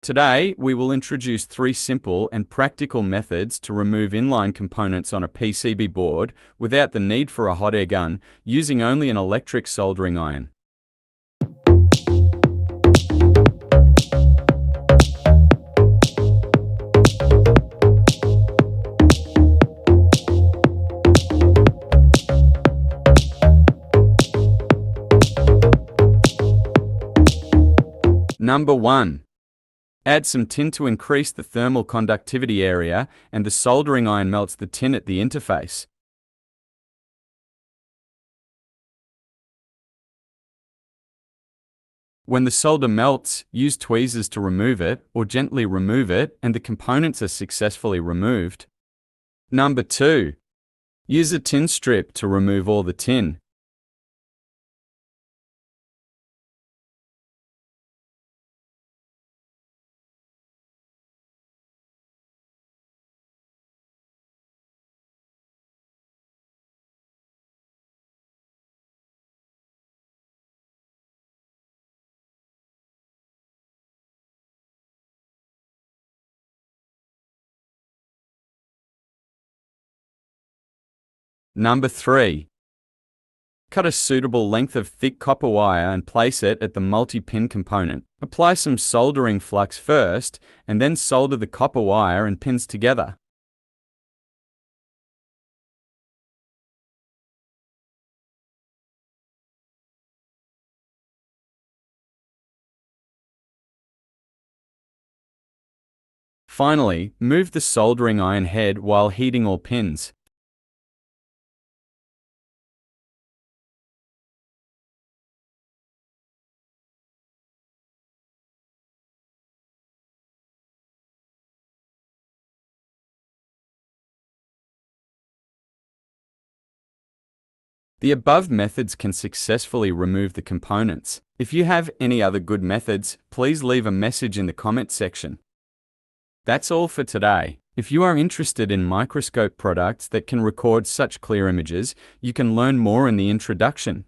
Today, we will introduce 3 simple and practical methods to remove inline components on a PCB board without the need for a hot air gun, using only an electric soldering iron. Number 1. Add some tin to increase the thermal conductivity area, and the soldering iron melts the tin at the interface. When the solder melts, use tweezers to remove it, or gently remove it, and the components are successfully removed. Number 2. Use a tin strip to remove all the tin. Number 3. Cut a suitable length of thick copper wire and place it at the multi-pin component. Apply some soldering flux first, and then solder the copper wire and pins together. Finally, move the soldering iron head while heating all pins. The above methods can successfully remove the components. If you have any other good methods, please leave a message in the comment section. That's all for today. If you are interested in microscope products that can record such clear images, you can learn more in the introduction.